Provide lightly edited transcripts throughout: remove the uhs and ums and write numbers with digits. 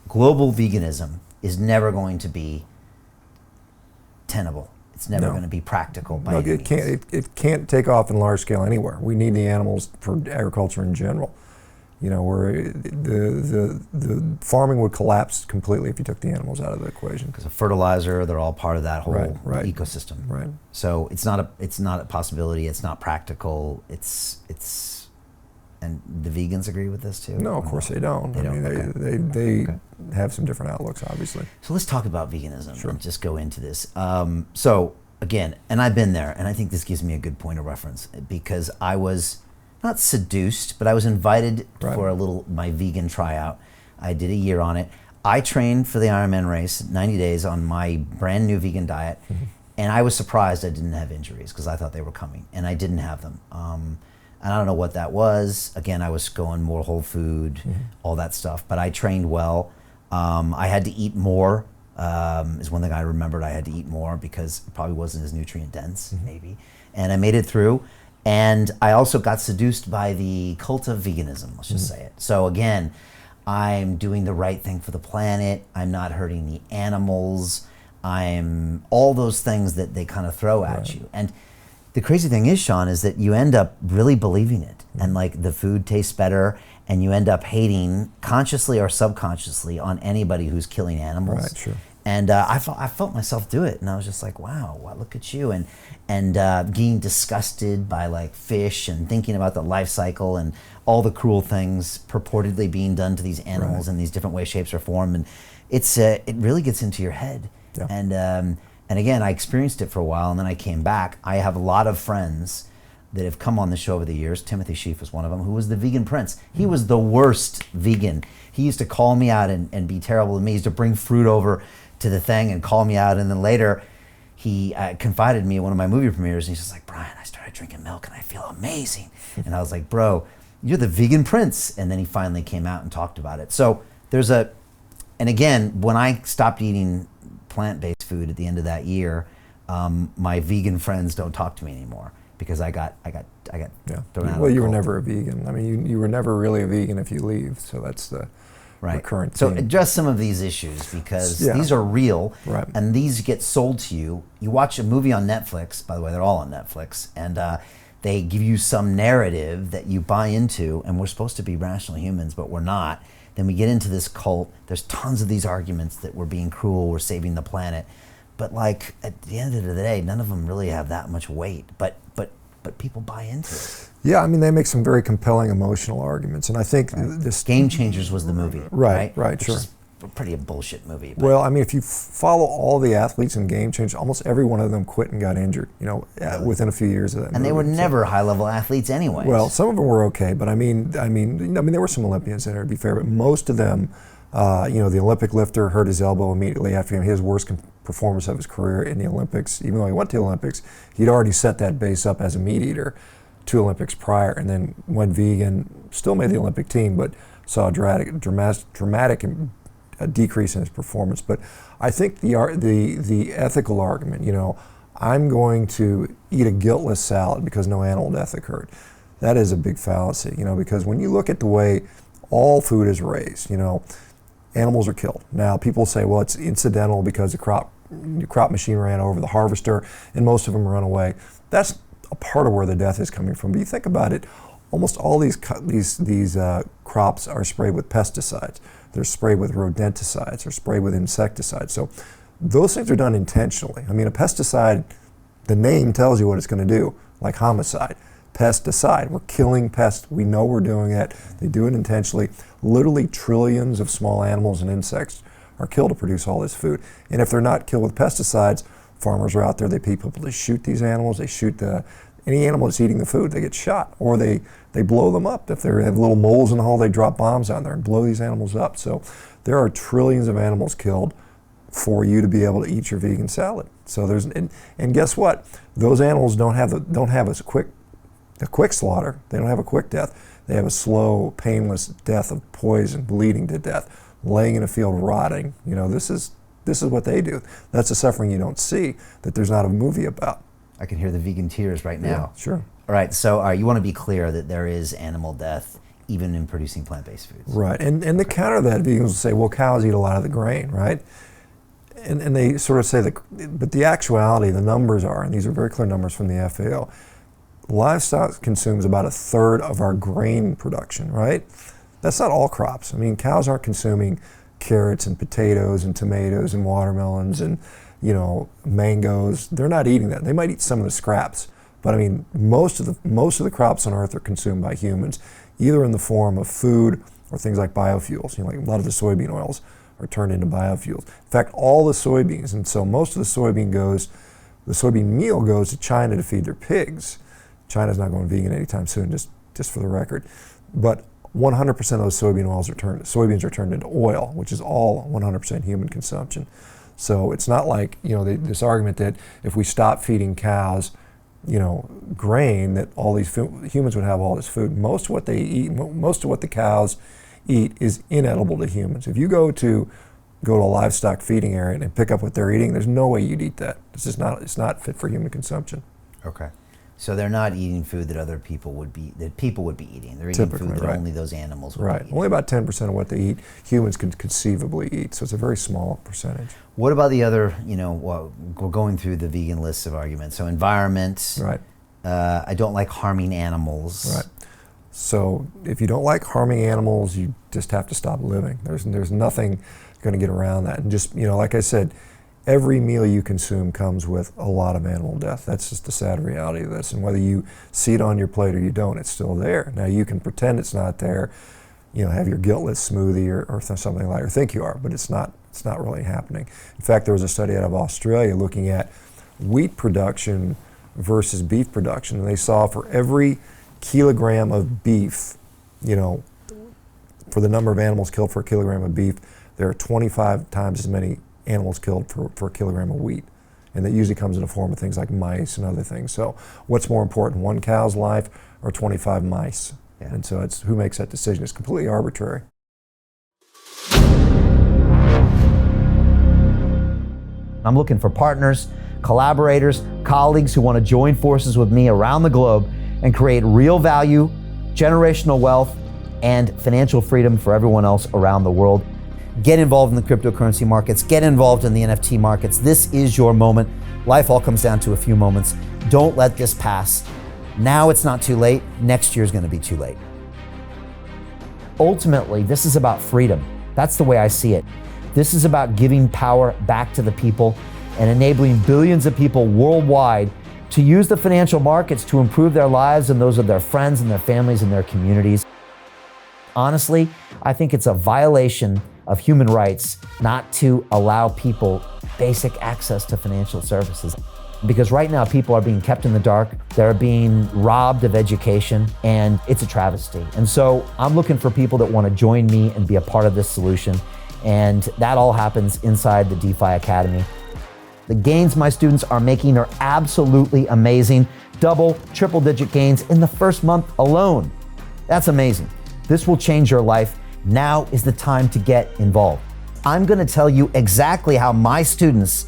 global veganism is never going to be tenable. It's never going to be practical by any means. It can't take off in large scale anywhere. We need the animals for agriculture in general. You know, where the farming would collapse completely if you took the animals out of the equation. Because of fertilizer, they're all part of that whole ecosystem. Right. So it's not a possibility. It's not practical. And the vegans agree with this too? No, of course they don't. They have some different outlooks, obviously. So let's talk about veganism Sure. and just go into this. So again, and I've been there, and I think this gives me a good point of reference because I was not seduced, but I was invited for my vegan tryout. I did a year on it. I trained for the Ironman race, 90 days on my brand new vegan diet, and I was surprised I didn't have injuries because I thought they were coming, and I didn't have them. And I don't know what that was. Again, I was going more whole food, all that stuff, but I trained well. I had to eat more, is one thing I remembered. I had to eat more because it probably wasn't as nutrient dense, maybe. And I made it through. And I also got seduced by the cult of veganism, let's just say it. So again, I'm doing the right thing for the planet. I'm not hurting the animals. I'm all those things that they kind of throw at you. And the crazy thing is, Shawn, is that you end up really believing it. And like the food tastes better, and you end up hating consciously or subconsciously on anybody who's killing animals. Right, sure. And I felt myself do it, and I was just like, wow, look at you. And getting disgusted by like fish and thinking about the life cycle and all the cruel things purportedly being done to these animals in these different ways, shapes, or form. And it really gets into your head. Yeah. And again, I experienced it for a while, and then I came back. I have a lot of friends that have come on the show over the years. Timothy Sheaf was one of them, who was the vegan prince. He was the worst vegan. He used to call me out and be terrible to me. He used to bring fruit over to the thing and call me out, and then later he confided in me at one of my movie premieres, and he's just like, Brian, I started drinking milk and I feel amazing. And I was like, bro, you're the vegan prince. And then he finally came out and talked about it. So and again, when I stopped eating plant-based food at the end of that year, my vegan friends don't talk to me anymore because I got thrown out. Well, you were never a vegan. I mean, you were never really a vegan if you leave. So that's the current So theme. address some of these issues because these are real, and these get sold to you. You watch a movie on Netflix. By the way, they're all on Netflix, and they give you some narrative that you buy into, and we're supposed to be rational humans, but we're not. Then we get into this cult. There's tons of these arguments that we're being cruel, we're saving the planet. But like at the end of the day, none of them really have that much weight. But people buy into it. Yeah, I mean, they make some very compelling emotional arguments. And I think this... Game Changers was the movie. Right, Which sure. is pretty a bullshit movie. Well, I mean, if you follow all the athletes in Game Changers, almost every one of them quit and got injured, within a few years of that movie. And they were never high-level athletes anyway. Well, some of them were okay, but I mean, there were some Olympians in there, to be fair, but most of them, the Olympic lifter hurt his elbow immediately after his worst performance of his career in the Olympics. Even though he went to the Olympics, he'd already set that base up as a meat eater 2 Olympics prior, and then went vegan, still made the Olympic team, but saw a dramatic decrease in his performance. But I think the ethical argument, I'm going to eat a guiltless salad because no animal death occurred. That is a big fallacy, because when you look at the way all food is raised, animals are killed. Now people say, well, it's incidental because the crop machine ran over the harvester and most of them run away. That's a part of where the death is coming from. But you think about it, almost all these crops are sprayed with pesticides. They're sprayed with rodenticides. They're sprayed with insecticides. So those things are done intentionally. I mean, a pesticide, the name tells you what it's going to do, like homicide. Pesticide, we're killing pests. We know we're doing it. They do it intentionally. Literally trillions of small animals and insects are killed to produce all this food. And if they're not killed with pesticides, farmers are out there, they pay people to shoot these animals. They shoot any animal that's eating the food, they get shot, or they blow them up. If they have little moles in the hole, they drop bombs on there and blow these animals up. So there are trillions of animals killed for you to be able to eat your vegan salad. So and guess what? Those animals don't have a quick slaughter. They don't have a quick death. They have a slow, painless death of poison, bleeding to death, laying in a field rotting. This is what they do. That's the suffering you don't see, that there's not a movie about. I can hear the vegan tears right now. Yeah, sure. All right, so you want to be clear that there is animal death even in producing plant-based foods. Right, and to counter that, vegans will say, well, cows eat a lot of the grain, right? And they sort of say that, but the actuality, the numbers are, and these are very clear numbers from the FAO, livestock consumes about a third of our grain production, right? That's not all crops. I mean, cows aren't consuming carrots and potatoes and tomatoes and watermelons and, mangoes. They're not eating that. They might eat some of the scraps, but I mean, most of the crops on Earth are consumed by humans, either in the form of food or things like biofuels. Like a lot of the soybean oils are turned into biofuels. In fact, all the soybeans, and so most of the soybean meal goes to China to feed their pigs. China's not going vegan anytime soon, just for the record. But 100% of those soybeans are turned into oil, which is all 100% human consumption. So it's not like, this argument that if we stop feeding cows, grain, that all these humans would have all this food. Most of what they eat, most of what the cows eat is inedible to humans. If you go to a livestock feeding area and pick up what they're eating, there's no way you'd eat that. It's not fit for human consumption. Okay. So they're not eating food that people would be eating. They're eating Typically, food that right. only those animals would be eating. Only about 10% of what they eat, humans can conceivably eat. So it's a very small percentage. What about the other, we're going through the vegan lists of arguments. So environment. Right. I don't like harming animals. Right. So if you don't like harming animals, you just have to stop living. There's nothing going to get around that. And just, like I said, every meal you consume comes with a lot of animal death. That's just the sad reality of this. And whether you see it on your plate or you don't, it's still there. Now you can pretend it's not there, have your guiltless smoothie or something like, or think you are, but it's not really happening. In fact, there was a study out of Australia looking at wheat production versus beef production, and they saw for every kilogram of beef, for the number of animals killed for a kilogram of beef, there are 25 times as many animals killed for a kilogram of wheat. And that usually comes in the form of things like mice and other things. So what's more important, one cow's life or 25 mice? Yeah. And so it's who makes that decision. It's completely arbitrary. I'm looking for partners, collaborators, colleagues who want to join forces with me around the globe and create real value, generational wealth, and financial freedom for everyone else around the world. Get involved in the cryptocurrency markets, get involved in the NFT markets. This is your moment. Life all comes down to a few moments. Don't let this pass. Now it's not too late. Next year's gonna be too late. Ultimately, this is about freedom. That's the way I see it. This is about giving power back to the people and enabling billions of people worldwide to use the financial markets to improve their lives and those of their friends and their families and their communities. Honestly, I think it's a violation of human rights not to allow people basic access to financial services. Because right now people are being kept in the dark, they're being robbed of education, and it's a travesty. And so I'm looking for people that want to join me and be a part of this solution. And that all happens inside the DeFi Academy. The gains my students are making are absolutely amazing. Double, triple digit gains in the first month alone. That's amazing. This will change your life. Now is the time to get involved. I'm gonna tell you exactly how my students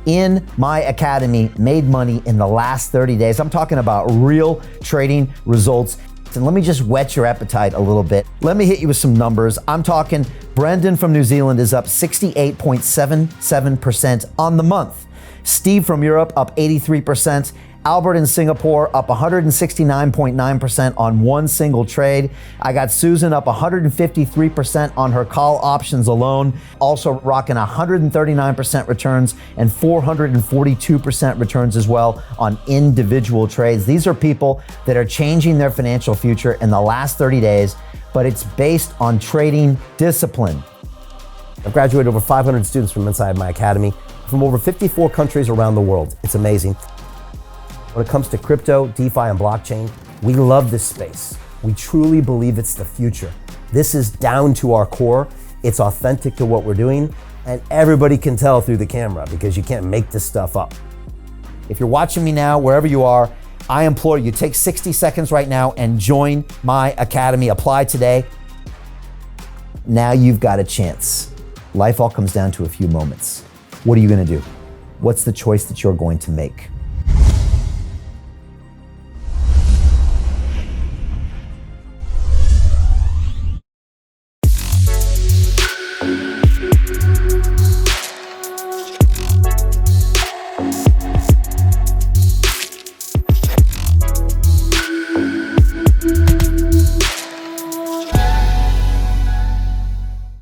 in my academy made money in the last 30 days. I'm talking about real trading results. And let me just whet your appetite a little bit. Let me hit you with some numbers. I'm talking Brendan from New Zealand is up 68.77% on the month. Steve from Europe up 83%. Albert in Singapore up 169.9% on one single trade. I got Susan up 153% on her call options alone. Also rocking 139% returns and 442% returns as well on individual trades. These are people that are changing their financial future in the last 30 days, but it's based on trading discipline. I've graduated over 500 students from inside my academy from over 54 countries around the world. It's amazing. When it comes to crypto, DeFi, and blockchain, we love this space. We truly believe it's the future. This is down to our core. It's authentic to what we're doing, and everybody can tell through the camera because you can't make this stuff up. If you're watching me now, wherever you are, I implore you, take 60 seconds right now and join my academy. Apply today. Now you've got a chance. Life all comes down to a few moments. What are you gonna do? What's the choice that you're going to make?